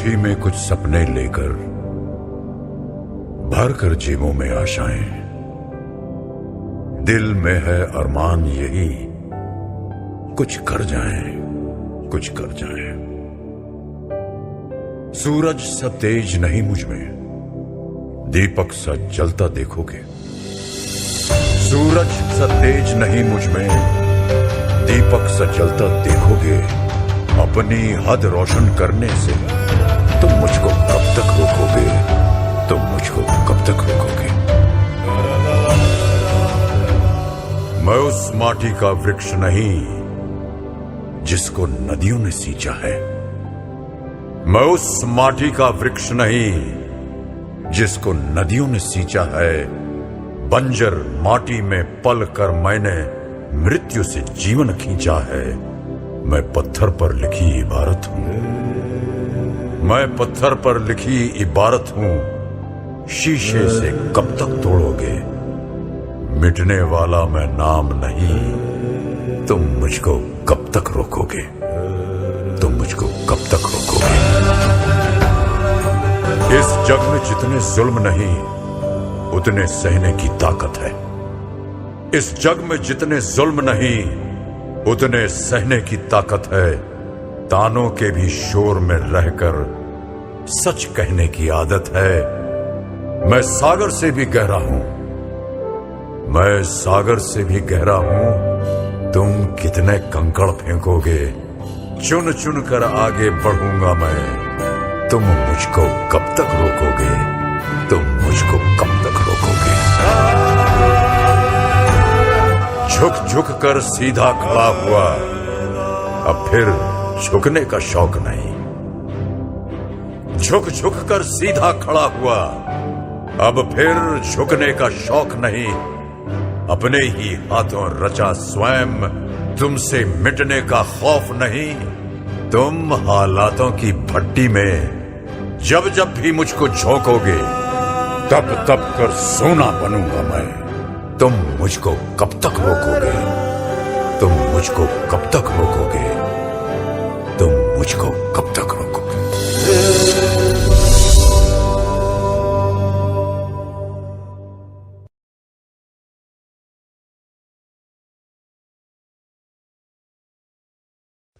मुट्ठी में कुछ सपने लेकर भर कर जेबों में आशाएं, दिल में है अरमान यही कुछ कर जाएं, कुछ कर जाएं। सूरज सा तेज नहीं मुझ में, दीपक सा जलता देखोगे। सूरज सा तेज नहीं मुझ में, दीपक सा जलता देखोगे। अपनी हद रोशन करने से तुम मुझको कब तक रोकोगे, तुम मुझको कब तक रोकोगे। मैं उस माटी का वृक्ष नहीं जिसको नदियों ने सींचा है। मैं उस माटी का वृक्ष नहीं जिसको नदियों ने सींचा है। बंजर माटी में पल कर मैंने मृत्यु से जीवन खींचा है। मैं पत्थर पर लिखी इबारत हूं, मैं पत्थर पर लिखी इबारत हूं। शीशे से कब तक तोड़ोगे, मिटने वाला मैं नाम नहीं। तुम मुझको कब तक रोकोगे, तुम मुझको कब तक रोकोगे। इस जग में जितने जुल्म नहीं उतने सहने की ताकत है। इस जग में जितने जुल्म नहीं उतने सहने की ताकत है। तानों के भी शोर में रहकर सच कहने की आदत है। मैं सागर से भी गहरा हूं, मैं सागर से भी गहरा हूं। तुम कितने कंकड़ फेंकोगे, चुन चुन कर आगे बढ़ूंगा मैं। तुम मुझको कब तक रोकोगे, तुम मुझको कब तक रोकोगे। झुक झुक कर सीधा खड़ा हुआ, अब फिर झुकने का शौक नहीं। झुक झुक कर सीधा खड़ा हुआ, अब फिर झुकने का शौक नहीं। अपने ही हाथों रचा स्वयं, तुमसे मिटने का खौफ नहीं। तुम हालातों की भट्टी में जब जब भी मुझको झोंकोगे, तब तब कर सोना बनूंगा मैं। तुम मुझको कब तक रोकोगे, तुम मुझको कब तक रोकोगे, तुम मुझको कब तक रोकोगे।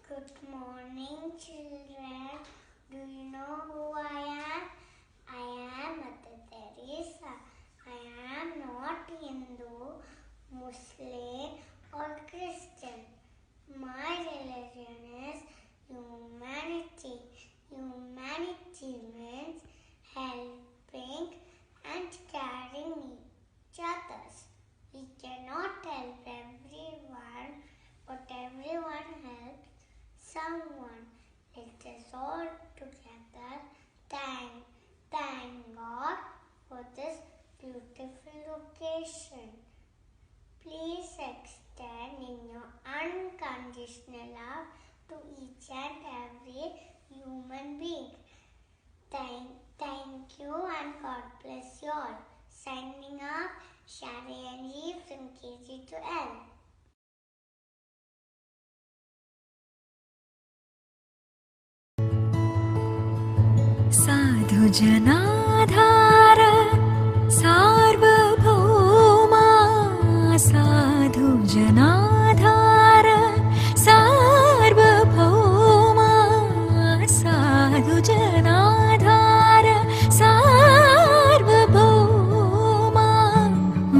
Good morning, children. Do you know who I am? I am Mother Teresa. I am not Hindu, Muslim, or Christian. My religion is humanity. Humanity means helping and caring each other. We cannot help everyone, but everyone helps someone. Let us all together thank God for this beautiful occasion. Please extend in your unconditional love to each and every human being. Thank you and God bless you all. Signing off, Shari and Eve from KG to L. साधु जनाधार सार्वभौमा, साधु जनाधार सार्वभौमा, साधु जनाधार सार्वभौमा।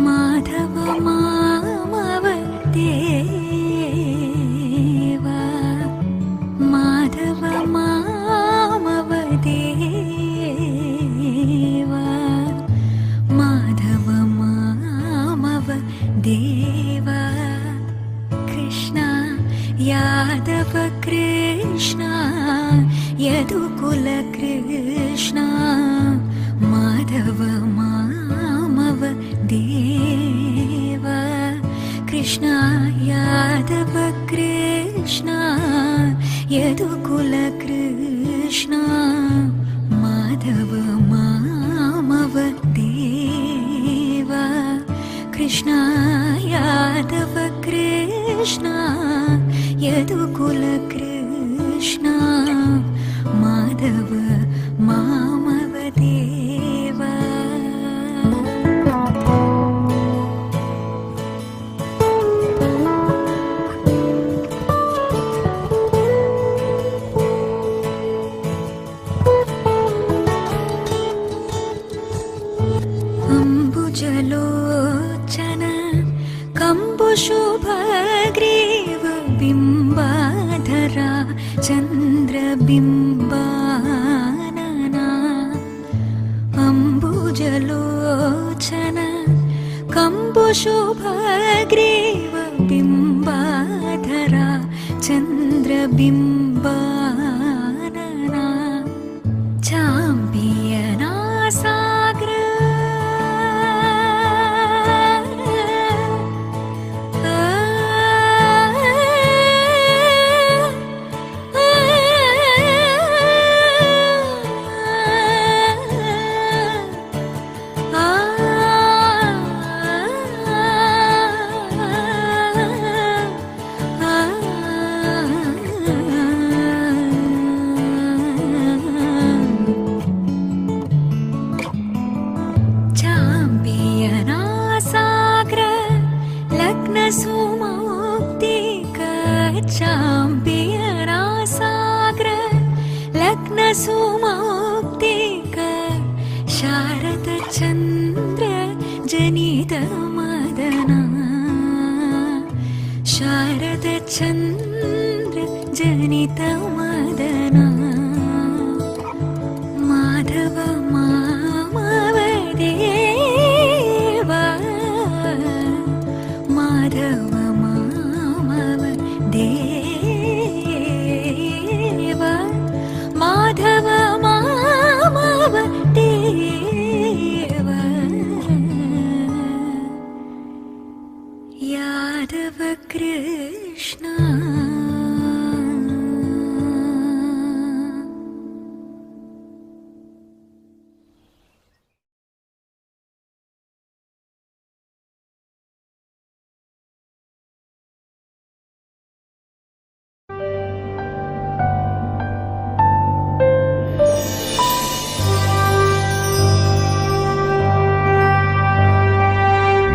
माधव मामव देवा, माधव मामव देवा, माधव मामव देवा। कृष्ण यादव कृष्ण यदुकुल कृष्ण, माधव मामव देवा। कृष्ण यादव कृष्ण यदुकुल कृष्ण, माधव मामव देवा। कृष्ण यादव कृष्ण यदुकुल कृष्ण, माधव अम्बुजलोचन कम्बुशुभग्रीव बिम्बाधरा चन्द्रबिम्बानना अम्बुजलोचन कम्बुशुभग्रीव बिम्बाधरा चन्द्रबिम्बानना चाम्बियनासाग्र चाम्बियनासाग्र लग्नसुमौक्तिक शारदचन्द्र जनितमदना शारदचन्द्र जनितमदना माधव मामवदेव माधव देव माधव मामव देव यादव कृष्ण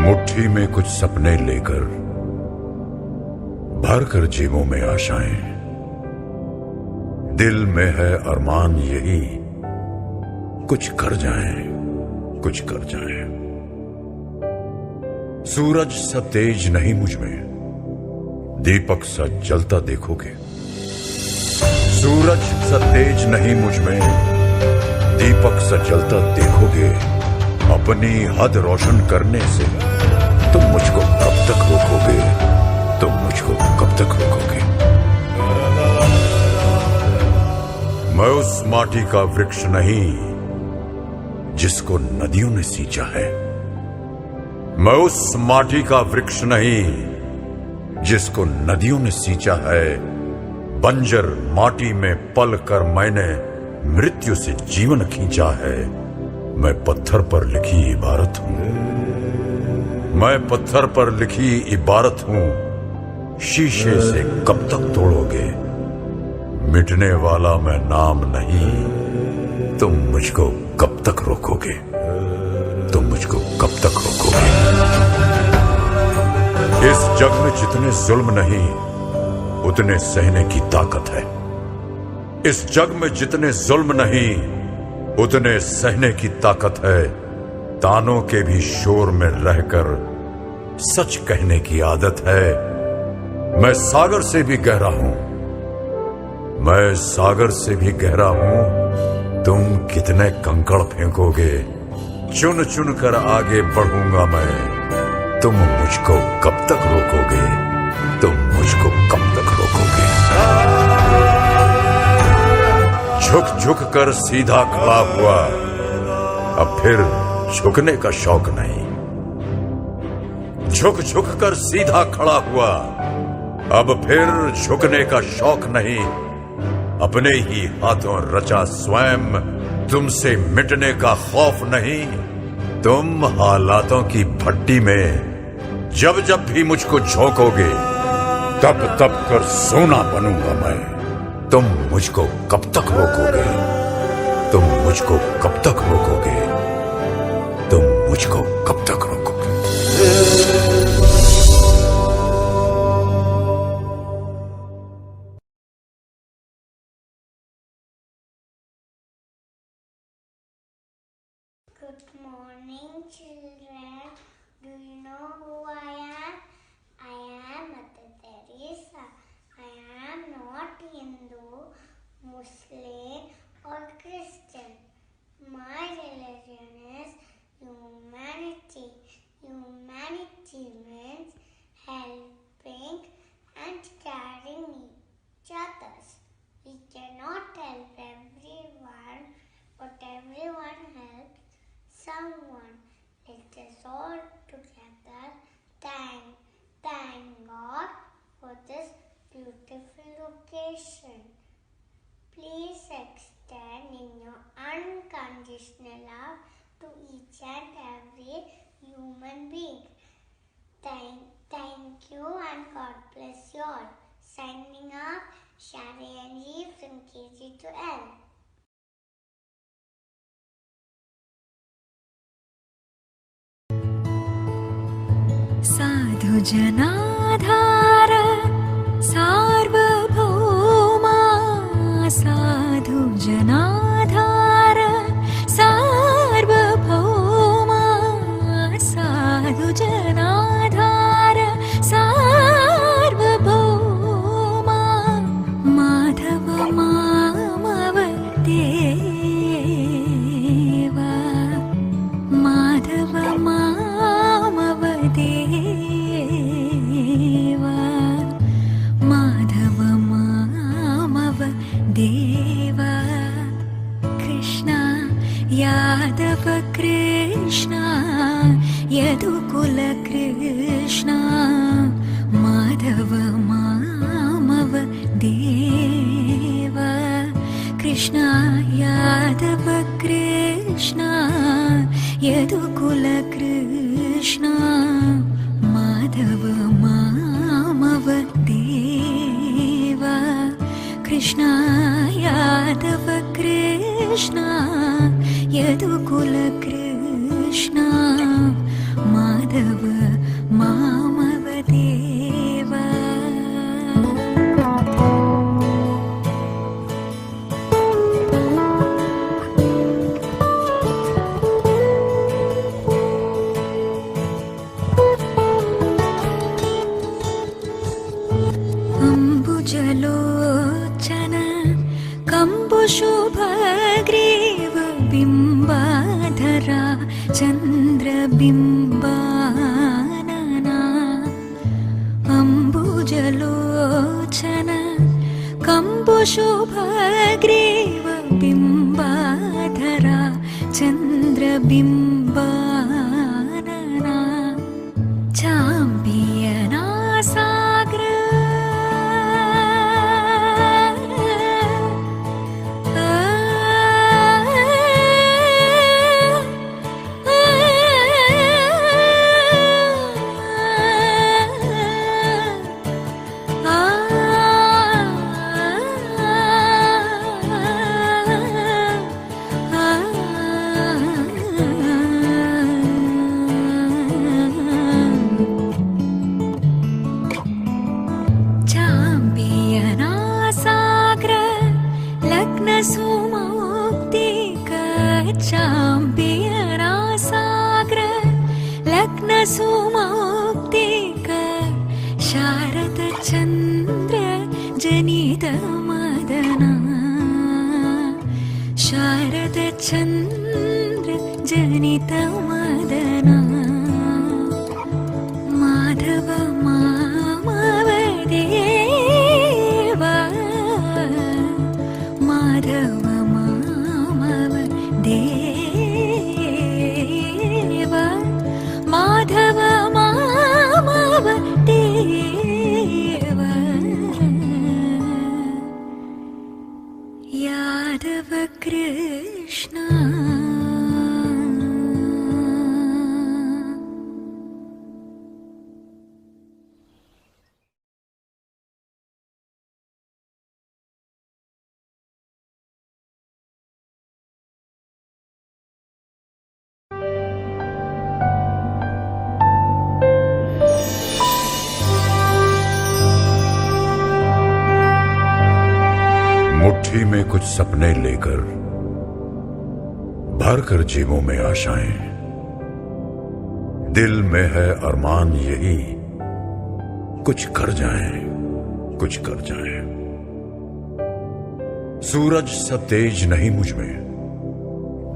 मुट्ठी में कुछ सपने लेकर भर कर जेबों में आशाएं, दिल में है अरमान यही कुछ कर जाएं, कुछ कर जाएं। सूरज सा तेज नहीं मुझ में, दीपक सा जलता देखोगे। सूरज सा तेज नहीं मुझ में, दीपक सा जलता देखोगे। अपनी हद रोशन करने से तुम मुझको कब तक रोकोगे, तुम मुझको कब तक रोकोगे। मैं उस माटी का वृक्ष नहीं जिसको नदियों ने सींचा है। मैं उस माटी का वृक्ष नहीं जिसको नदियों ने सींचा है। बंजर माटी में पल कर मैंने मृत्यु से जीवन खींचा है। मैं पत्थर पर लिखी इबारत हूं, मैं पत्थर पर लिखी इबारत हूं। शीशे से कब तक तोड़ोगे, मिटने वाला मैं नाम नहीं। तुम मुझको कब तक रोकोगे, तुम मुझको कब तक रोकोगे। इस जग में जितने जुल्म नहीं उतने सहने की ताकत है। इस जग में जितने जुल्म नहीं उतने सहने की ताकत है। तानों के भी शोर में रहकर सच कहने की आदत है। मैं सागर से भी गहरा हूं, मैं सागर से भी गहरा हूं। तुम कितने कंकड़ फेंकोगे, चुन चुन कर आगे बढ़ूंगा मैं। तुम मुझको कब तक रोकोगे, तुम मुझको कब तक रोकोगे। झुक झुक कर सीधा खड़ा हुआ, अब फिर झुकने का शौक नहीं। झुक झुक कर सीधा खड़ा हुआ, अब फिर झुकने का शौक नहीं। अपने ही हाथों रचा स्वयं, तुमसे मिटने का खौफ नहीं। तुम हालातों की भट्टी में जब जब भी मुझको झोंकोगे, तब तब कर सोना बनूंगा मैं। तुम मुझको कब तक रोकोगे, तुम मुझको कब तक रोकोगे, तुम मुझको कब तक रोकोगे। Good Good morning, children. Do you know who I am? I am Mother Teresa. I am not Hindu, Muslim, or Christian. My religion is humanity. Humanity means helping and caring each other. We cannot help everyone, but everyone helps someone. Let us all together thank God for this beautiful occasion. Please extend in your unconditional love to each and every human being. Thank you and God bless you all. Signing off, Shari from KG to L. साधु जनाधार सार्वभौमा साधु जनाधार सार्वभौमा साधु जनाधार सार्वभौमा माधव मामव देवा माधव मामव देवा माधव मामव देवा कृष्ण यादव कृष्ण यदुकुल कृष्ण माधव मामव देवा कृष्ण यादव कृष्ण यदुकुल कृष्ण माधव मामव देवा कृष्ण यादव कृष्ण यदुकुल कृष्ण माधव मामव देवा अम्बुजलोचन कम्बुशुभग्रीव बिम्बाधरा चन्द्रबिम्बानना अम्बुजलोचन कम्बुशुभग्रीव बिम्बाधरा चन्द्रबिम्बानना चाम्बियना साग्र सुमौक्तिक शारद चन्द्र जनित मदना शारद चन्द्र जनित मदना माधव मामव देवा माधव मामव देवा माधव मामव देवा यादव कृष्ण मुट्ठी में कुछ सपने लेकर भर कर जेबों में आशाएं, दिल में है अरमान यही, कुछ कर जाएं, कुछ कर जाएं। सूरज सा तेज नहीं मुझ में,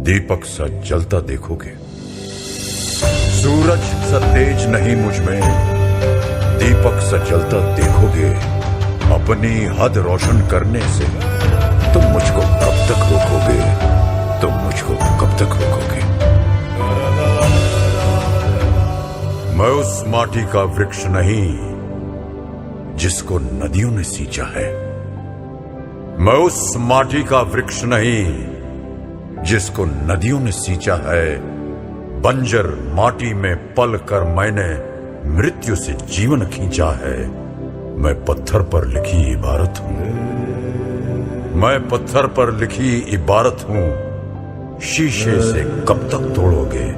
दीपक सा जलता देखोगे। सूरज सा तेज नहीं मुझ में, दीपक सा जलता देखोगे। अपनी हद रोशन करने से तुम मुझको कब तक रोकोगे, तुम मुझको कब तक रोकोगे। मैं उस माटी का वृक्ष नहीं जिसको नदियों ने सींचा है। मैं उस माटी का वृक्ष नहीं जिसको नदियों ने सींचा है। बंजर माटी में पल कर मैंने मृत्यु से जीवन खींचा है। मैं पत्थर पर लिखी इबारत हूं, मैं पत्थर पर लिखी इबारत हूं। शीशे से कब तक तोड़ोगे,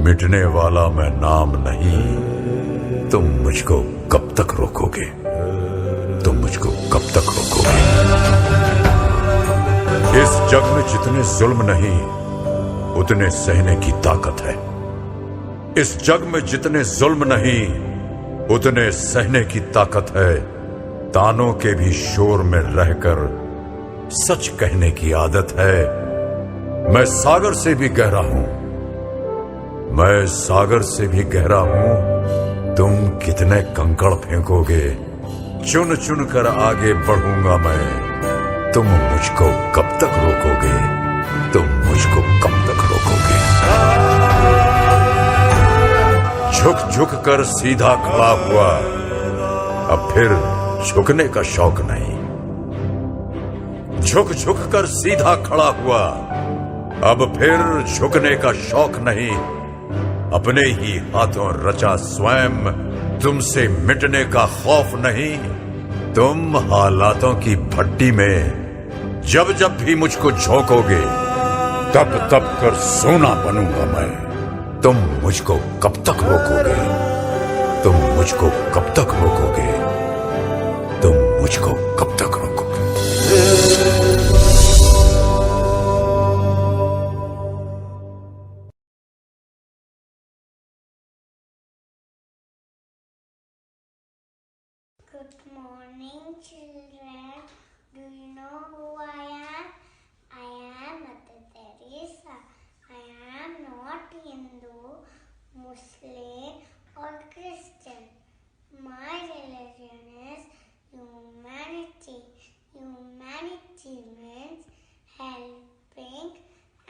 मिटने वाला मैं नाम नहीं। तुम मुझको कब तक रोकोगे, तुम मुझको कब तक रोकोगे। इस जग में जितने जुल्म नहीं उतने सहने की ताकत है। इस जग में जितने जुल्म नहीं उतने सहने की ताकत है। तानों के भी शोर में रहकर सच कहने की आदत है। मैं सागर से भी गहरा हूं, मैं सागर से भी गहरा हूं। तुम कितने कंकड़ फेंकोगे, चुन चुन कर आगे बढ़ूंगा मैं। तुम मुझको कब तक रोकोगे, तुम मुझको कब तक रोकोगे। झुक झुक कर सीधा खड़ा हुआ, अब फिर झुकने का शौक नहीं। झुक झुक कर सीधा खड़ा हुआ, अब फिर झुकने का शौक नहीं। अपने ही हाथों रचा स्वयं, तुमसे मिटने का खौफ नहीं। तुम हालातों की भट्टी में जब जब भी मुझको झोंकोगे, तब तब कर सोना बनूंगा मैं। तुम मुझको कब तक रोकोगे, तुम मुझको कब तक रोकोगे, तुम मुझको कब तक रोकोगे। Good morning, children. Do you know who I am? I am Mother Teresa. I am not Hindu, Muslim, or Christian. My religion is humanity. Humanity means helping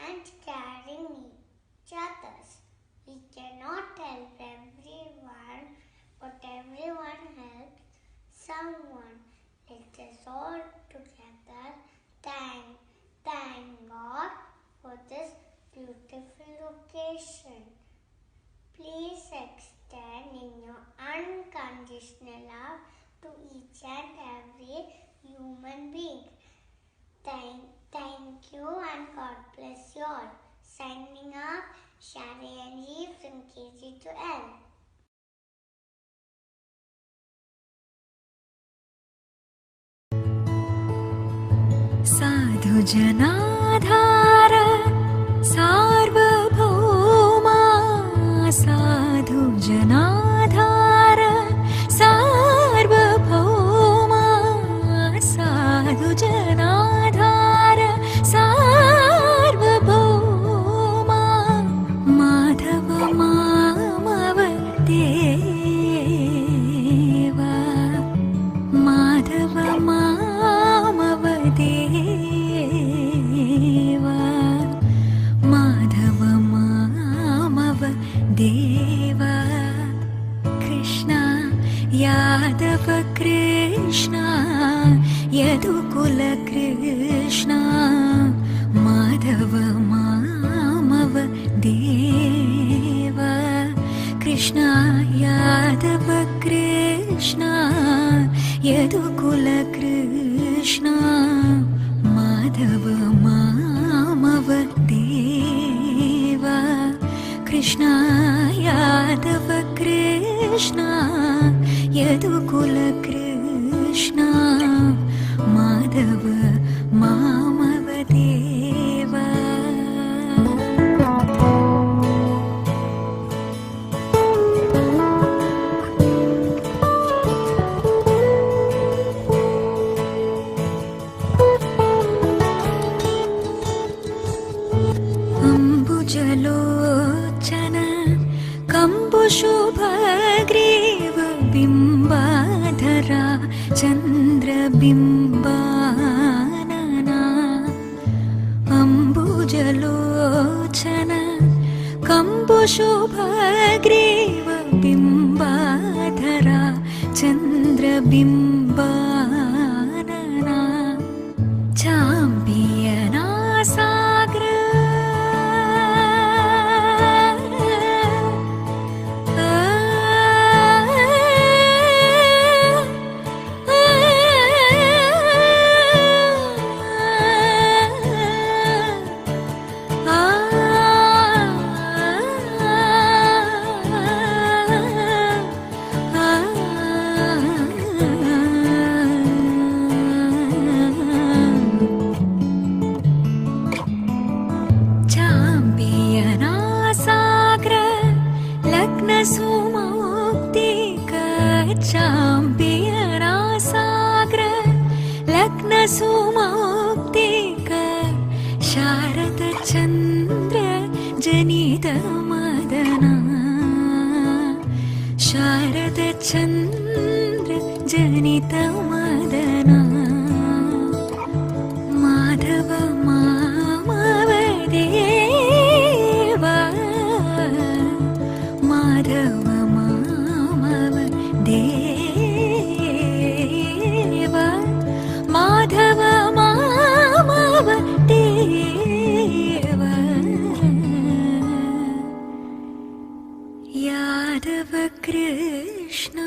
and caring each other. We cannot help everyone, but everyone helps someone. Let us all together thank God for this beautiful occasion. Please extend in your unconditional love to each and every human being. Thank you and God bless you all. Signing up, Shari and Eve from KG to L. साधु जनाधार सार्वभौमा, साधु जनाधार सार्वभौमा, साधु जनाधार सार्वभौमा। माधव मामव देवा, माधव मामव देवा, माधव मामव देवा। कृष्ण यादव कृष्ण यदुकुल कृष्ण, माधव मामव देवा। कृष्ण यादव कृष्ण यदुकुल कृष्ण, माधव मामव देवा। कृष्ण यादव कृष्ण यदुकुल कृष्ण, माधव मामव देवा। कम्बुशुभग्रीव बिम्बाधरा चन्द्रबिम्बानना चाम्बियनासाग्र चाम्बियनासाग्र लग्नसुमौक्तिक शारदचन्द्र जनितमदना शारदचन्द्र जनितमदना माधव मामवदेव माधव देव माधव मामव देव यादव कृष्ण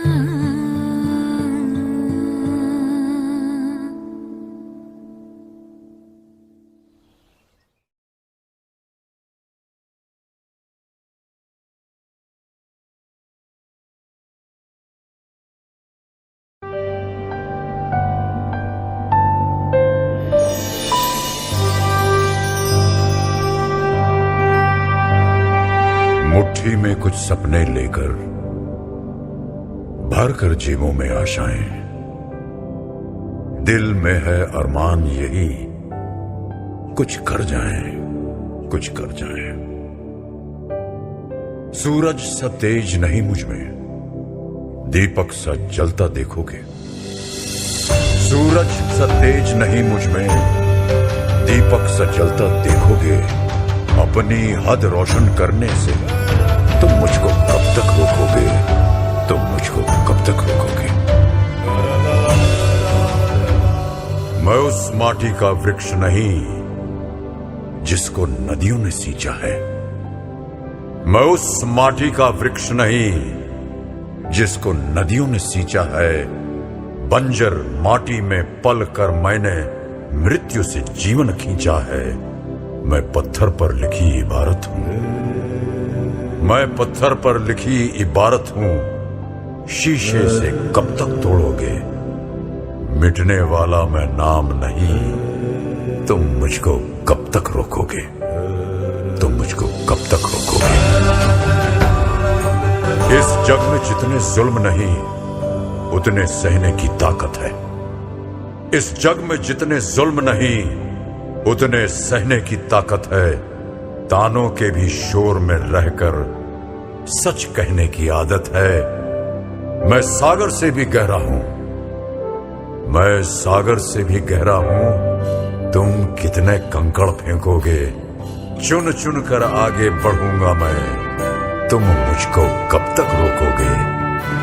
मुट्ठी में कुछ सपने लेकर भर कर जेबों में आशाएं, दिल में है अरमान यही कुछ कर जाएं, कुछ कर जाएं। सूरज सा तेज नहीं मुझ में, दीपक सा जलता देखोगे। सूरज सा तेज नहीं मुझ में, दीपक सा जलता देखोगे। अपनी हद रोशन करने से तुम मुझको कब तक रोकोगे, तुम मुझको कब तक रोकोगे। मैं उस माटी का वृक्ष नहीं जिसको नदियों ने सींचा है। मैं उस माटी का वृक्ष नहीं जिसको नदियों ने सींचा है। बंजर माटी में पल कर मैंने मृत्यु से जीवन खींचा है। मैं पत्थर पर लिखी इबारत हूं, मैं पत्थर पर लिखी इबारत हूं। शीशे से कब तक तोड़ोगे, मिटने वाला मैं नाम नहीं। तुम मुझको कब तक रोकोगे, तुम मुझको कब तक रोकोगे। इस जग में जितने जुल्म नहीं उतने सहने की ताकत है। इस जग में जितने जुल्म नहीं उतने सहने की ताकत है। तानों के भी शोर में रहकर सच कहने की आदत है। मैं सागर से भी गहरा हूं, मैं सागर से भी गहरा हूं। तुम कितने कंकड़ फेंकोगे, चुन चुन कर आगे बढ़ूंगा मैं। तुम मुझको कब तक रोकोगे,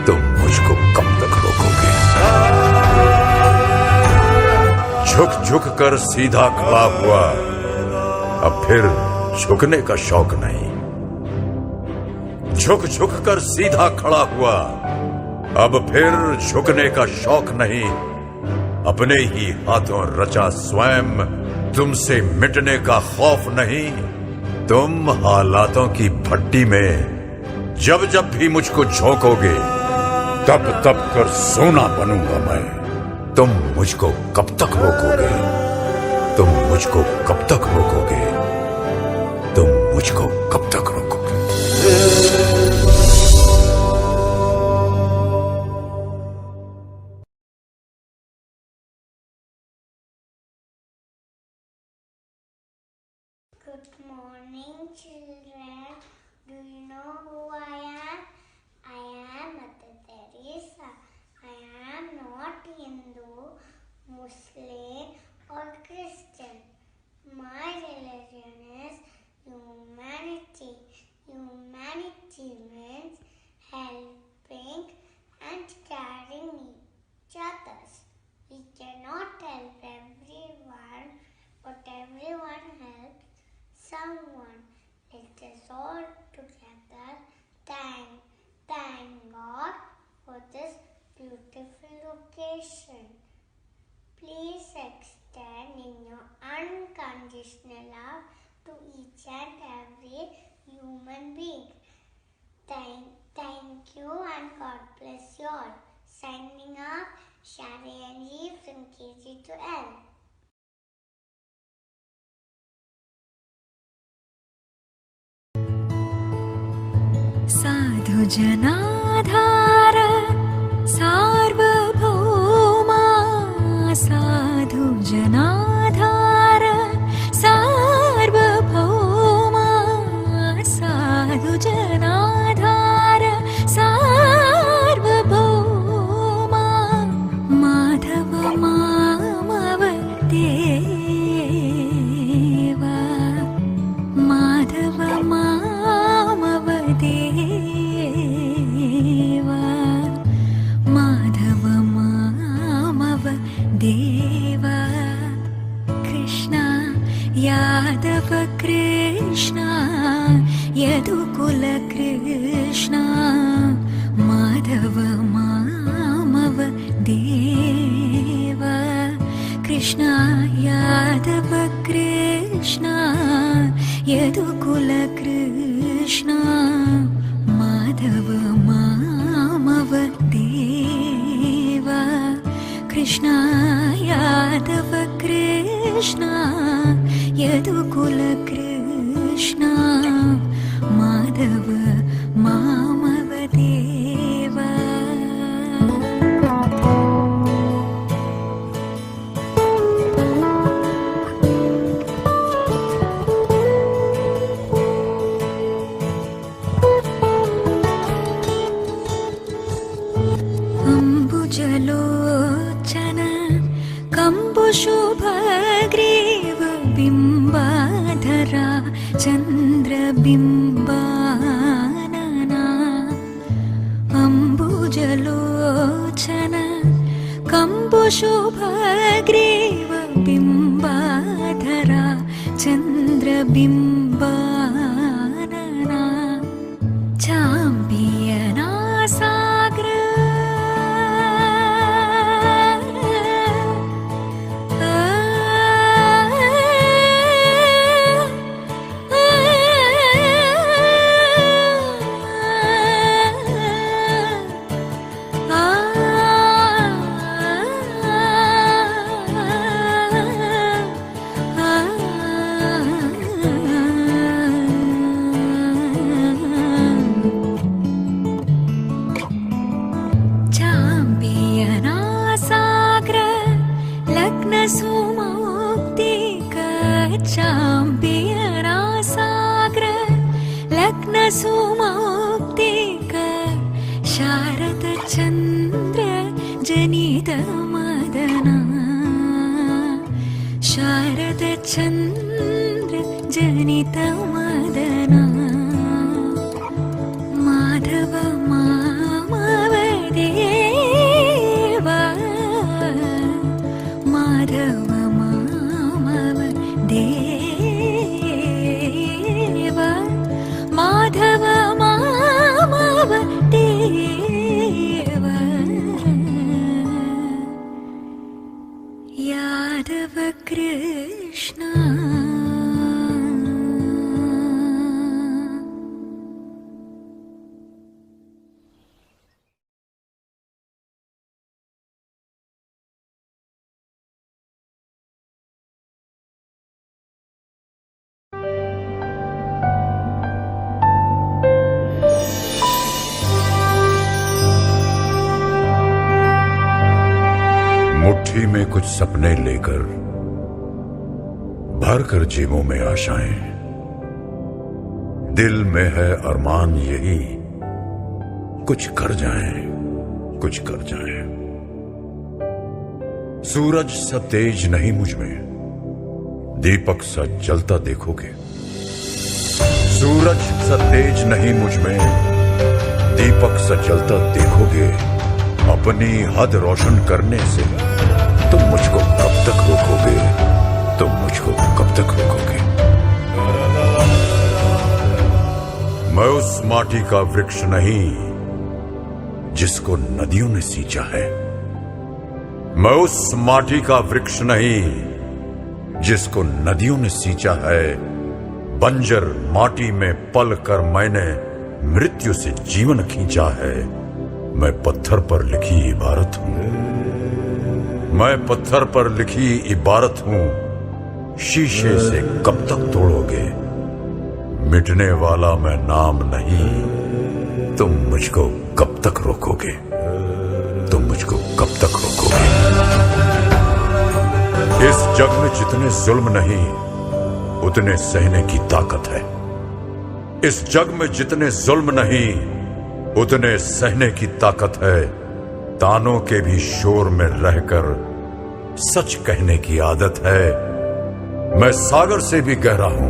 तुम मुझको कब तक रोकोगे। झुक झुक कर सीधा खड़ा हुआ, अब फिर झुकने का शौक नहीं। झुक झुक कर सीधा खड़ा हुआ, अब फिर झुकने का शौक नहीं। अपने ही हाथों रचा स्वयं, तुमसे मिटने का खौफ नहीं। तुम हालातों की भट्टी में जब जब भी मुझको झोंकोगे, तब तब कर सोना बनूंगा मैं। तुम मुझको कब तक रोकोगे, तुम मुझको कब तक रोकोगे, तुम मुझको कब तक रोकोगे। Good morning, children. Do you know who I am? I am Mother Teresa. I am not Hindu, Muslim, or Christian. My religion is humanity. unconditional love to each and every human being. Thank you and God bless you all. Signing off, Shari from KG to L. साधु जनाधार सार्वभौमा साधु जनाधार सार्वभौमा साधु जनाधार सार्वभौमा माधव मामव देवा माधव मामव देवा माधव मामव देवा कृष्ण यादव कृष्ण यदुकुल कृष्ण माधव मामव देवा कृष्ण यादव कृष्ण यदुकुल कृष्ण माधव मामव देवा कृष्ण यादव कृष्ण यदुकुल कृष्ण माधव मामव देवा अम्बुजलोचन कम्बुशुभग्रीव बिम्बाधरा चन्द्रबिम्बानना अम्बुजलोचन कम्बुशुभग्रीव बिम्बाधरा चन्द्रबिम्बानना चाम्बियना साग्र सुमौक्तिक शारद चन्द्र जनित मदना शारद चन्द्र जनित मदना माधव मामव देवा माधव मामव देवा माधव मामव देवा यादव कृष्ण मुट्ठी में कुछ सपने लेकर भर कर जेबों में आशाएं, दिल में है अरमान यही कुछ कर जाएं, कुछ कर जाएं। सूरज सा तेज नहीं मुझ में, दीपक सा जलता देखोगे। सूरज सा तेज नहीं मुझ में, दीपक सा जलता देखोगे। अपनी हद रोशन करने से तुम मुझको कब तक रोकोगे, तुम मुझको कब तक रोकोगे। मैं उस माटी का वृक्ष नहीं जिसको नदियों ने सींचा है। मैं उस माटी का वृक्ष नहीं जिसको नदियों ने सींचा है, बंजर माटी में पल कर मैंने मृत्यु से जीवन खींचा है। मैं पत्थर पर लिखी इबारत हूं, मैं पत्थर पर लिखी इबारत हूं। शीशे से कब तक तोड़ोगे, मिटने वाला मैं नाम नहीं। तुम मुझको कब तक रोकोगे, तुम मुझको कब तक रोकोगे। इस जग में जितने जुल्म नहीं, उतने सहने की ताकत है। इस जग में जितने जुल्म नहीं, उतने सहने की ताकत है। तानों के भी शोर में रहकर सच कहने की आदत है। मैं सागर से भी गहरा हूं,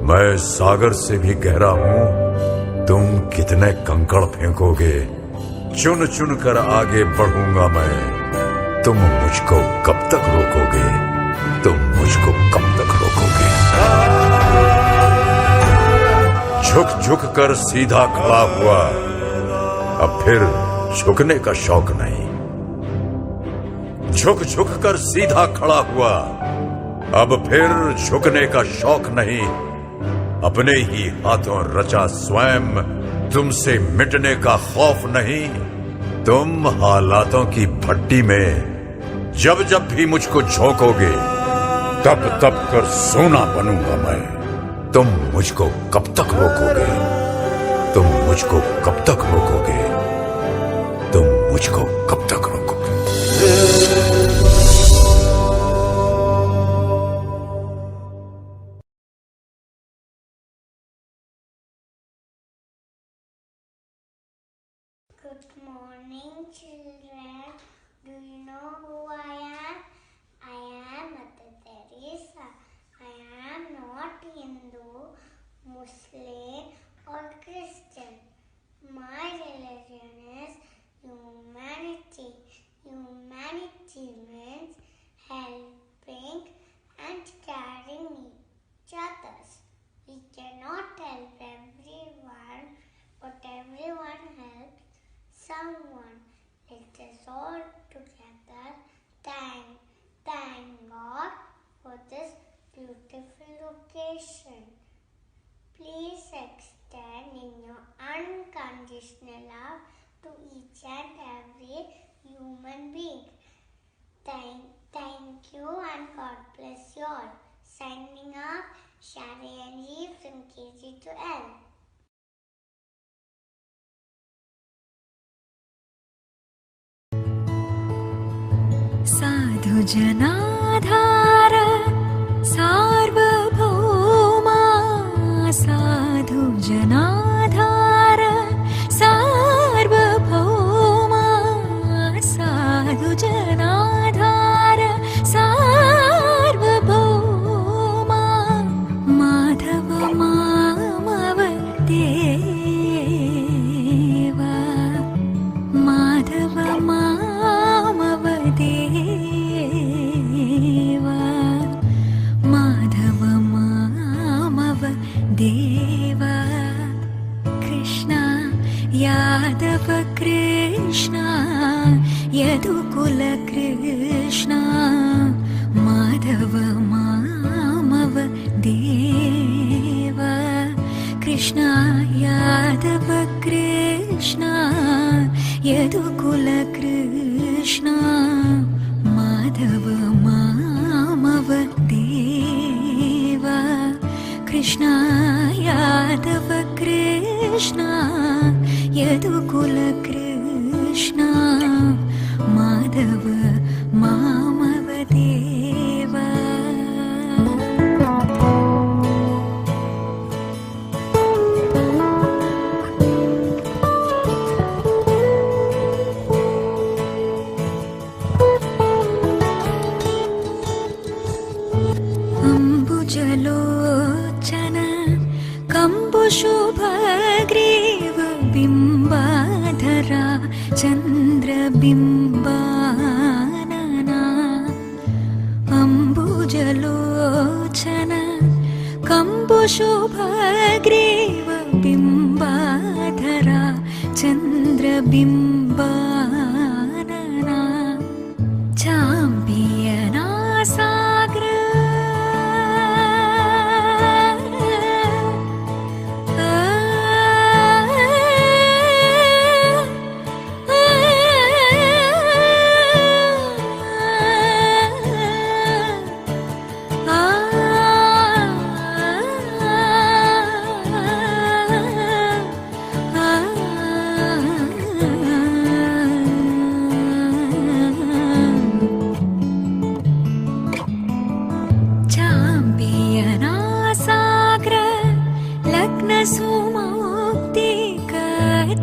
मैं सागर से भी गहरा हूं। तुम कितने कंकड़ फेंकोगे, चुन चुन कर आगे बढ़ूंगा मैं। तुम मुझको कब तक रोकोगे, तुम मुझको कब तक रोकोगे। झुक झुक कर सीधा खड़ा हुआ, अब फिर झुकने का शौक नहीं। झुक झुक कर सीधा खड़ा हुआ, अब फिर झुकने का शौक नहीं। अपने ही हाथों रचा स्वयं, तुमसे मिटने का खौफ नहीं। तुम हालातों की भट्टी में जब जब भी मुझको झोंकोगे, तब तब कर सोना बनूंगा मैं। तुम मुझको कब तक रोकोगे, तुम मुझको कब तक रोकोगे, तुम मुझको कब तक रोकोगे। Good morning, children. Do you know who I am? I am Mother Teresa. I am not Hindu, Muslim, or Christian. My religion is humanity. Humanity means helping and caring each other. We cannot help everyone, but everyone helps someone. Let us all together thank God for this beautiful occasion. Please extend in your unconditional love to each and every human being. Thank you and God bless you all. Signing off, Shari and Eve from KG to L. साधु जनाधार सार्वभौमा, साधु जनाधार सार्वभौमा, साधु जनाधार सार्वभौमा। माधव मामव देवा, माधव मामव देवा, माधव मामव देवा। कृष्ण यादव कृष्ण यदुकुल कृष्ण, माधव मामव देवा। कृष्ण यादव कृष्ण यदुकुल कृष्ण, माधव मामव देवा। कृष्ण यादव कृष्ण यदुकुल कृष्ण, माधव मामव देवा। अम्बुजलोचन कम्बुशुभग्रीव बिम्बाधरा चन्द्रबिम्बानना। अम्बुजलोचन कम्बुशुभग्रीव बिम्बाधरा चन्द्रबिम्बानना। चाम्पियना सागर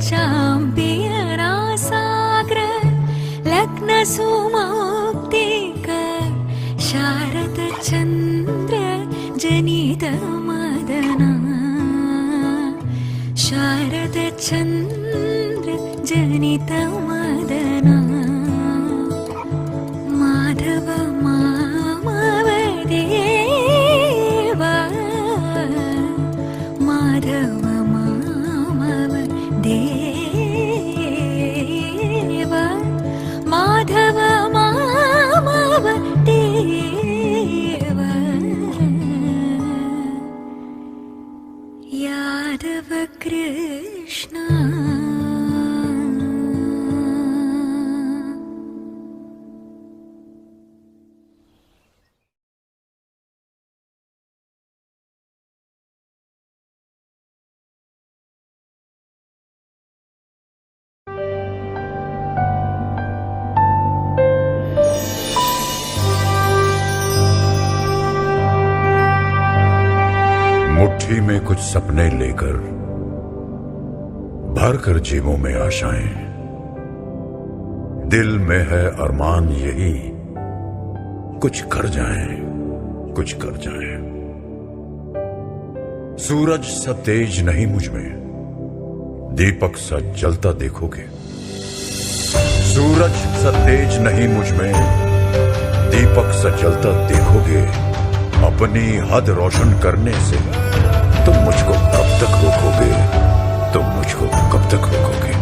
चाम्पियना साग्र लग्नसुमौक्तिक शारद चन्द्र जनित मदना शारद चन्द्र जनित मदना माधव मामव देवा माधव मामव देवा माधव मामव देवा यादव कृष्ण मुट्ठी में कुछ सपने लेकर भर कर जेबों में आशाएं, दिल में है अरमान यही कुछ कर जाएं, कुछ कर जाएं। सूरज सा तेज नहीं मुझ में, दीपक सा जलता देखोगे। सूरज सा तेज नहीं मुझ में, दीपक सा जलता देखोगे। अपनी हद रोशन करने से तुम मुझको कब तक रोकोगे, तुम मुझको कब तक रोकोगे।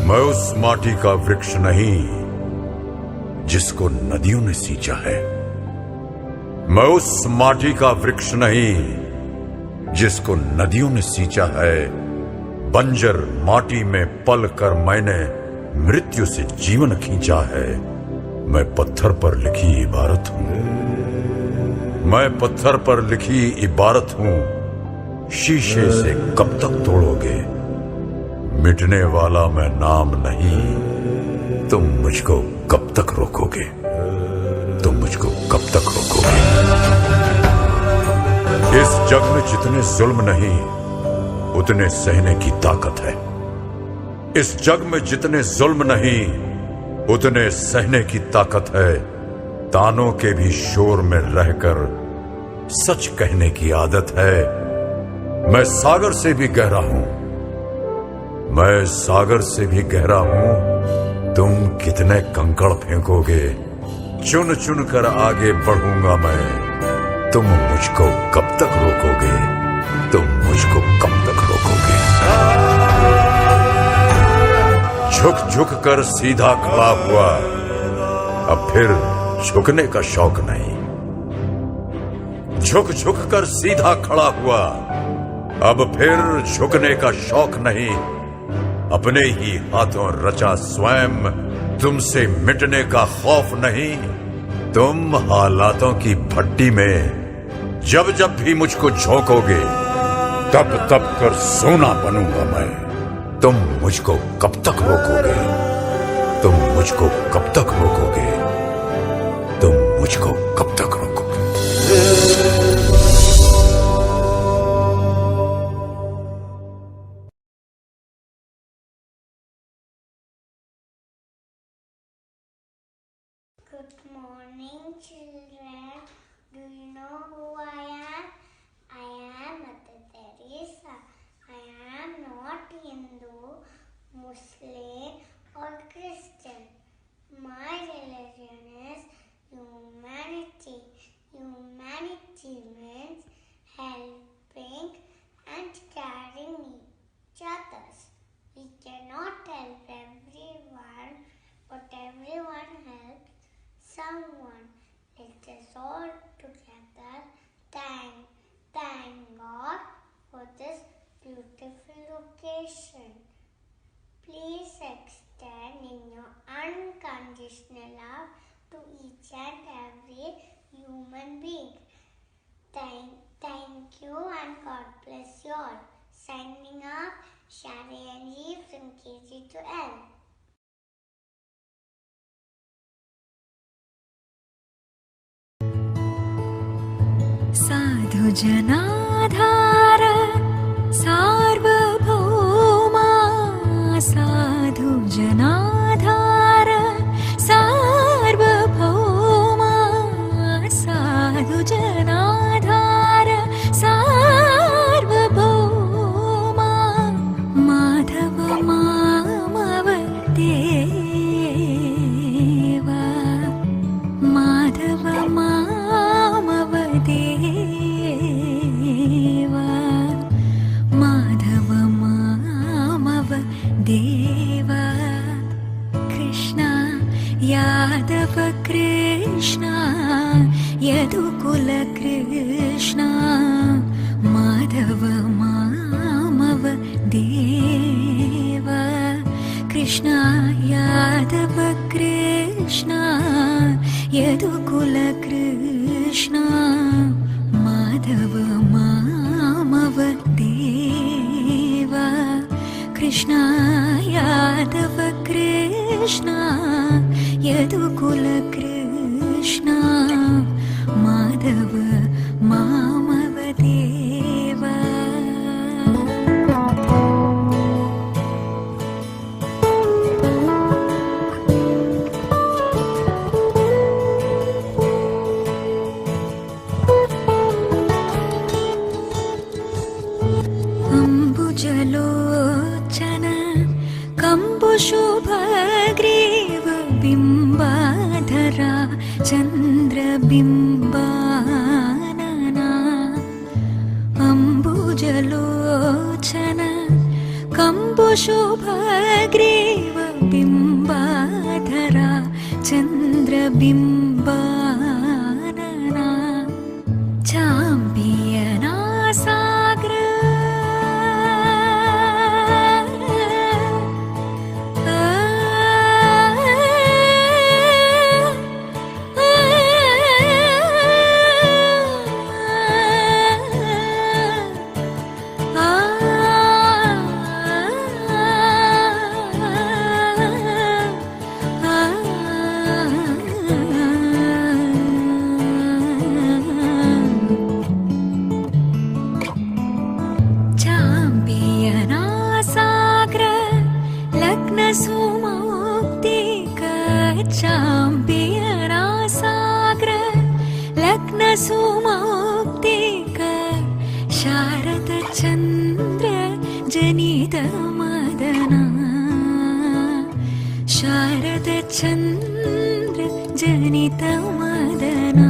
मैं उस माटी का वृक्ष नहीं जिसको नदियों ने सींचा है। मैं उस माटी का वृक्ष नहीं जिसको नदियों ने सींचा है। बंजर माटी में पल कर मैंने मृत्यु से जीवन खींचा है। मैं पत्थर पर लिखी इबारत हूं, मैं पत्थर पर लिखी इबारत हूं। शीशे से कब तक तोड़ोगे, मिटने वाला मैं नाम नहीं। तुम मुझको कब तक रोकोगे, तुम मुझको कब तक रोकोगे। इस जग में जितने जुल्म नहीं उतने सहने की ताकत है। इस जग में जितने जुल्म नहीं उतने सहने की ताकत है। तानों के भी शोर में रहकर सच कहने की आदत है। मैं सागर से भी गहरा हूं, मैं सागर से भी गहरा हूं। तुम कितने कंकड़ फेंकोगे, चुन चुन कर आगे बढ़ूंगा मैं। तुम मुझको कब तक रोकोगे, तुम मुझको कब तक रोकोगे। झुक झुक कर सीधा खड़ा हुआ, अब फिर झुकने का शौक नहीं। झुक झुक कर सीधा खड़ा हुआ, अब फिर झुकने का शौक नहीं। अपने ही हाथों रचा स्वयं, तुमसे मिटने का खौफ नहीं। तुम हालातों की भट्टी में जब जब भी मुझको झोंकोगे, तब तब कर सोना बनूंगा मैं। तुम मुझको कब तक रोकोगे, तुम मुझको कब तक रोकोगे, तुम मुझको कब तक रोकोगे। Good morning, children. Do you know who I am? I am Mother Teresa. I am not Hindu, Muslim, or Christian. My religion is humanity. Humanity means helping and caring each other. We cannot help everyone, but everyone helps someone. Let us all together thank God for this beautiful occasion. Please extend in your unconditional love to each and every human being. Thank you and God bless you all. Signing up, Shari and Eve from KG to L. साधु साधु जनाधार सार्वभौमा साधु जनाधार सार्वभौमा साधु जनाधार सार्वभौमा माधव मामव देवा माधव मामव देवा माधव मामव देवा कृष्णा यादव कृष्णा यदुकुल कृष्णा माधव मामव देवा कृष्णा यादव कृष्णा यदुकुल कृष्णा माधव मामव देवा कृष्णा यादव कृष्णा यदुकुल कृष्णा माधव मामव देवा अम्बुजलोचन कम्बुशुभग्रीव बिम्बाधरा चन्द्रबिम्बानना अम्बुजलोचन कम्बुशुभग्रीव बिम्बाधरा चन्द्रबिम्बानना चाम्पियना साग्र सुमौक्तिक शारद चन्द्र जनित मदना शारद चन्द्र जनित मदना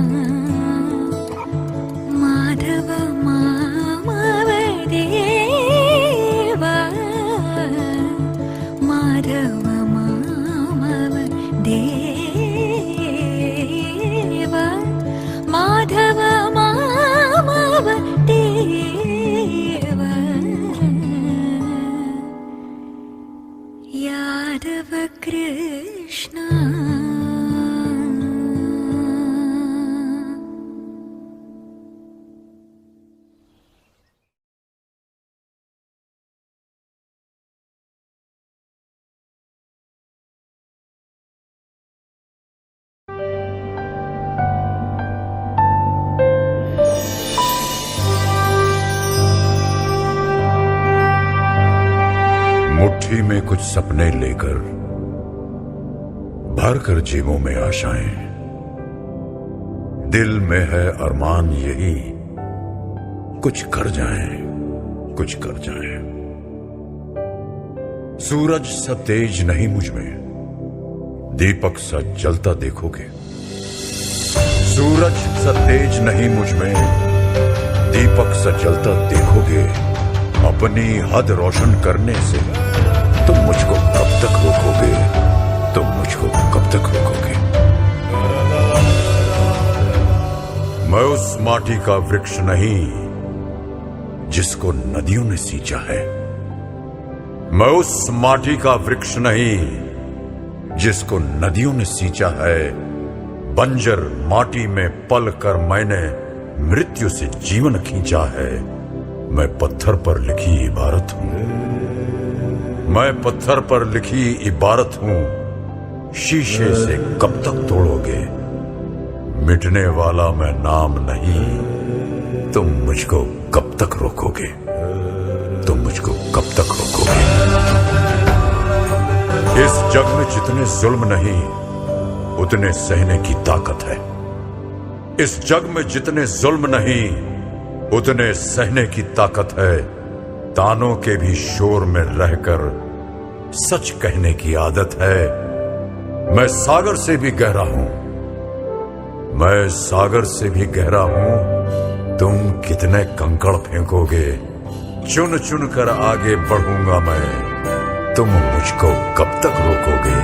माधव मामव देवा माधव मामव देवा माधव मामव देवा यादव कृष्णा मुट्ठी में कुछ सपने लेकर भर कर जेबों में आशाएं, दिल में है अरमान यही कुछ कर जाएं, कुछ कर जाएं। सूरज सा तेज नहीं मुझ में, दीपक सा जलता देखोगे। सूरज सा तेज नहीं मुझ में, दीपक सा जलता देखोगे। अपनी हद रोशन करने से तुम मुझको कब तक रोकोगे, तुम मुझको कब तक रोकोगे। मैं उस माटी का वृक्ष नहीं जिसको नदियों ने सींचा है। मैं उस माटी का वृक्ष नहीं जिसको नदियों ने सींचा है। बंजर माटी में पल कर मैंने मृत्यु से जीवन खींचा है। मैं पत्थर पर लिखी इबारत हूं, मैं पत्थर पर लिखी इबारत हूं। शीशे से कब तक तोड़ोगे, मिटने वाला मैं नाम नहीं, तुम मुझको कब तक रोकोगे? तुम मुझको कब तक रोकोगे? इस जग में जितने जुल्म नहीं, उतने सहने की ताकत है। इस जग में जितने जुल्म नहीं, उतने सहने की ताकत है। तानों के भी शोर में रहकर सच कहने की आदत है। मैं सागर से भी गहरा हूं, मैं सागर से भी गहरा हूं। तुम कितने कंकड़ फेंकोगे, चुन चुन कर आगे बढ़ूंगा मैं। तुम मुझको कब तक रोकोगे?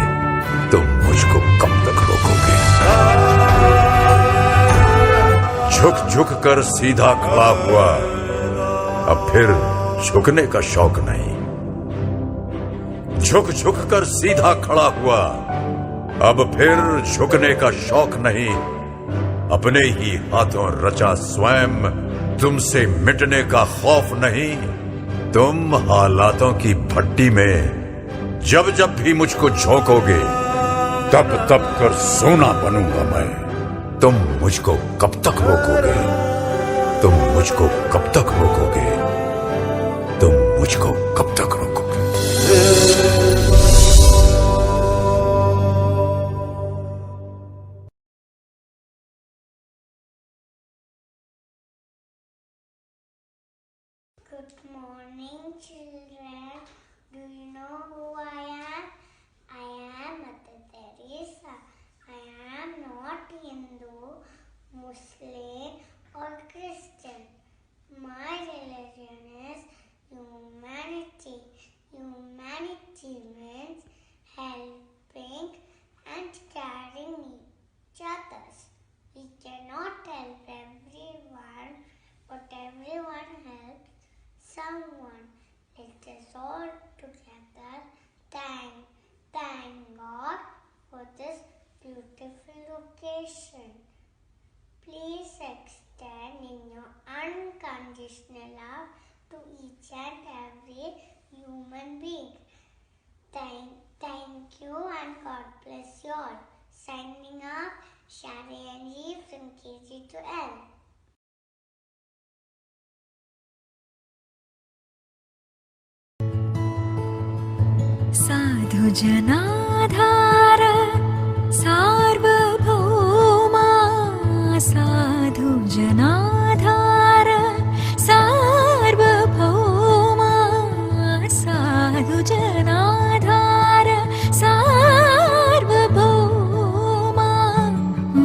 तुम मुझको कब तक रोकोगे? झुक झुक कर सीधा खड़ा हुआ, अब फिर झुकने का शौक नहीं। झुक झुक कर सीधा खड़ा हुआ, अब फिर झुकने का शौक नहीं। अपने ही हाथों रचा स्वयं, तुमसे मिटने का खौफ नहीं। तुम हालातों की भट्टी में जब जब भी मुझको झोंकोगे, तब तब कर सोना बनूंगा मैं। तुम मुझको कब तक रोकोगे? तुम मुझको कब तक रोकोगे? तुम मुझको कब तक रोकोगे? Good morning, children. Do you know who I am? I am Mother Teresa. I am not Hindu, Muslim, or Christian. My religion is humanity. Humanity means helping and caring each other. We cannot help everyone, but everyone helps someone. Let us all together thank God for this beautiful occasion. Please extend in your unconditional love to each and every human being. Thank you and God bless you all. Signing off, Shari and G from KG to L. साधु जनाधार सार्वभौमा, साधु जनाधार सार्वभौमा, साधु जनाधार सार्वभौमा,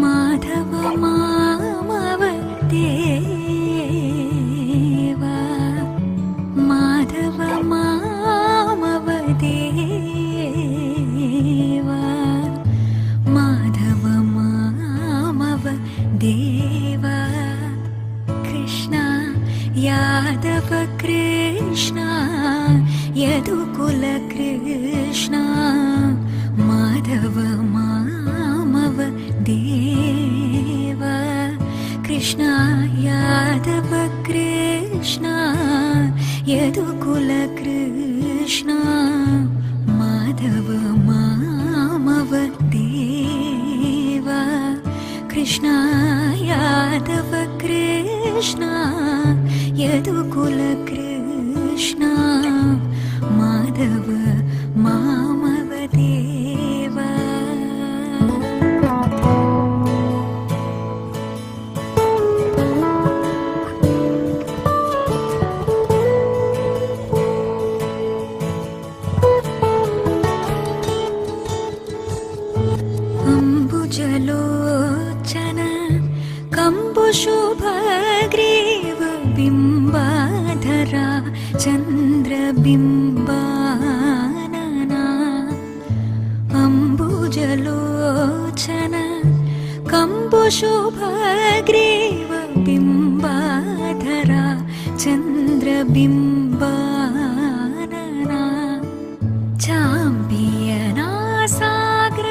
माधव मामव देवा, माधव मामव देवा, माधव मामव देवा। कृष्ण यादव कृष्ण यदुकुल कृष्ण, माधव मामव देवा। कृष्ण यादव कृष्ण यदुकुल कृष्ण, माधव मामव देवा। कृष्ण यादव कृष्ण यदुकुल कृष्ण, माधव मामव देवा। अम्बुजलोचन कम्बुशुभग्रीव बिम्बाधरा चन्द्रबिम्बानना। अम्बुजलोचन कम्बुशुभग्रीव बिम्बाधरा चन्द्रबिम्बानना। चाम्बियना साग्र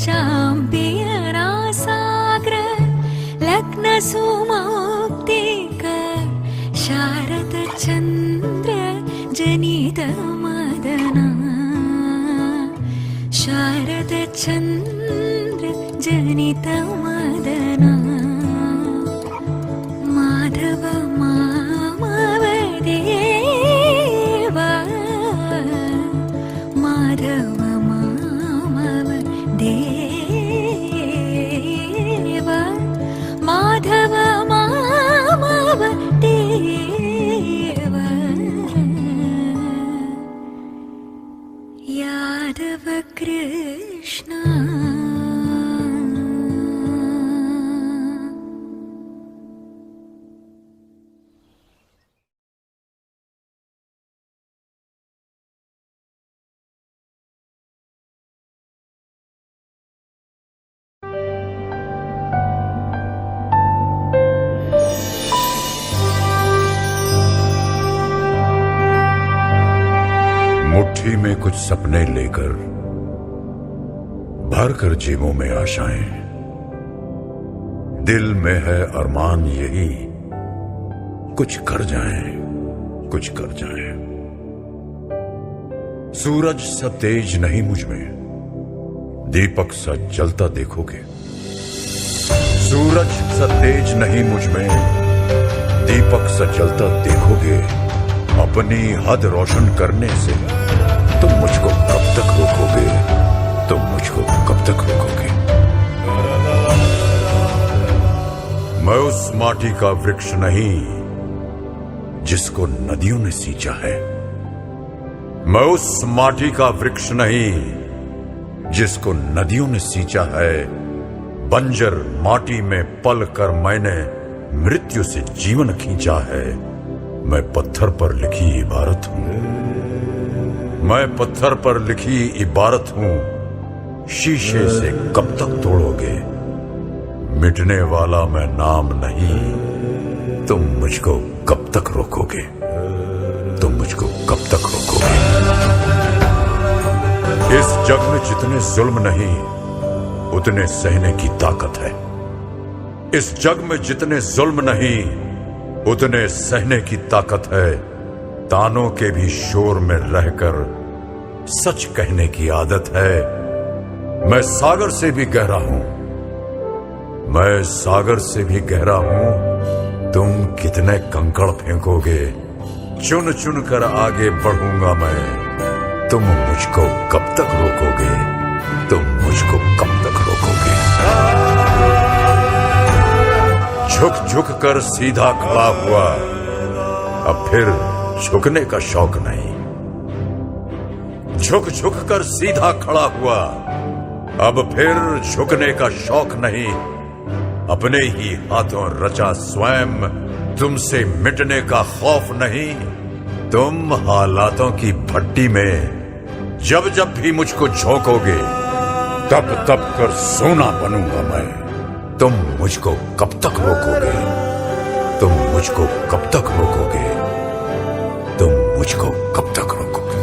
चाम्पियनासाग्र लग्नसुमौक्तिकर शारदचन्द्र जनितमदना शारदचन्द्र जनितमदना माधव मामवदेव माधव मामवदेव माधव मामवदेव यादव कृष्ण मुट्ठी में कुछ सपने लेकर भर कर जेबों में आशाएं, दिल में है अरमान यही कुछ कर जाएं, कुछ कर जाएं। सूरज सा तेज नहीं मुझ में, दीपक सा जलता देखोगे। सूरज सा तेज नहीं मुझ में, दीपक सा जलता देखोगे। अपनी हद रोशन करने से तुम मुझको कब तक रोकोगे, तुम मुझको कब तक रोकोगे। मैं उस माटी का वृक्ष नहीं जिसको नदियों ने सींचा है। मैं उस माटी का वृक्ष नहीं जिसको नदियों ने सींचा है। बंजर माटी में पल कर मैंने मृत्यु से जीवन खींचा है। मैं पत्थर पर लिखी इबारत हूं, मैं पत्थर पर लिखी इबारत हूं। शीशे से कब तक तोड़ोगे, मिटने वाला मैं नाम नहीं। तुम मुझको कब तक रोकोगे, तुम मुझको कब तक रोकोगे। इस जग में जितने जुल्म नहीं उतने सहने की ताकत है। इस जग में जितने जुल्म नहीं उतने सहने की ताकत है। तानों के भी शोर में रहकर सच कहने की आदत है। मैं सागर से भी गहरा हूं, मैं सागर से भी गहरा हूं। तुम कितने कंकड़ फेंकोगे, चुन चुन कर आगे बढ़ूंगा मैं। तुम मुझको कब तक रोकोगे, तुम मुझको कब तक रोकोगे। झुक झुक कर सीधा खड़ा हुआ, अब फिर झुकने का शौक नहीं। झुक झुक कर सीधा खड़ा हुआ, अब फिर झुकने का शौक नहीं। अपने ही हाथों रचा स्वयं, तुमसे मिटने का खौफ नहीं। तुम हालातों की भट्टी में जब जब भी मुझको झोंकोगे, तब तब कर सोना बनूंगा मैं। तुम मुझको कब तक रोकोगे, तुम मुझको कब तक रोकोगे, तुम मुझको कब तक रोकोगे।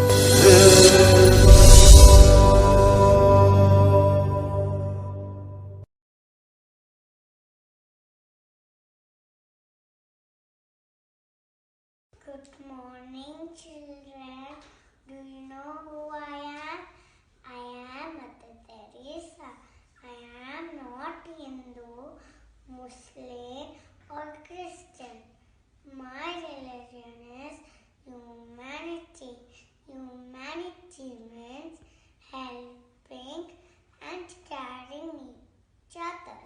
Good morning, children. Do you know who I am? I am Mother Teresa. I am not Hindu, Muslim, or Christian. My religion is humanity. Humanity means helping and caring each other.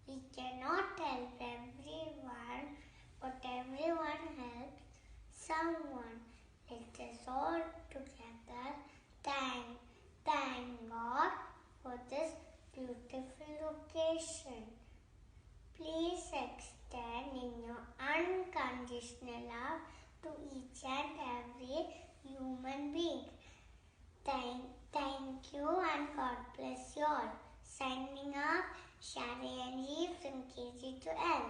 We cannot help everyone, but everyone helps someone. Let us all together thank God for this beautiful occasion. Please extend in your unconditional love to each and every human being. Thank you and God bless you all. Signing off, Shari and Eve from KG to L.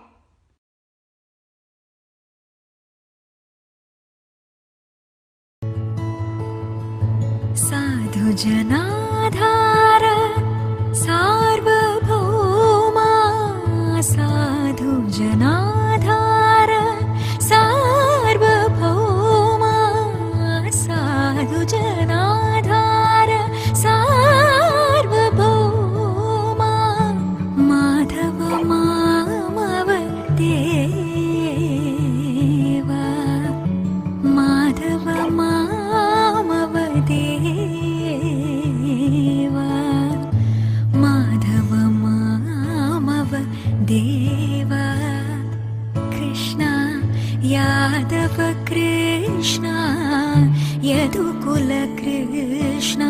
साधु जनाधार सा यादव कृष्ण यदुकुल कृष्ण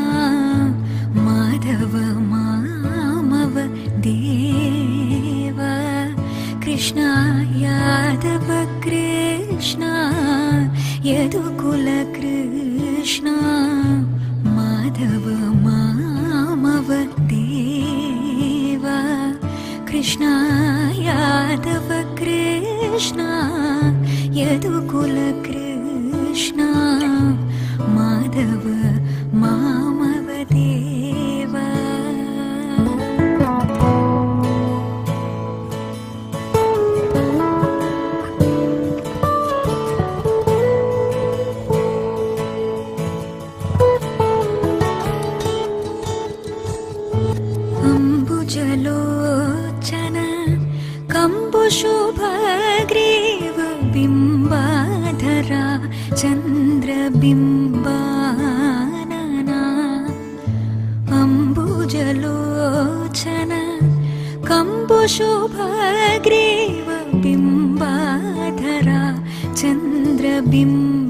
माधव मामव देव कृष्ण यादव कृष्ण यदुकुल कृष्ण माधव मामव देव कृष्ण यादव कृष्ण यदुकुल कृष्ण माधव मामव देव अम्बुजलोचन कम्बुशुभग्रीव बिम्बाधरा चन्द्रबिम्बानना अम्बुजलोचन कम्बुशुभग्रीव बिम्बाधरा चन्द्रबिम्बानना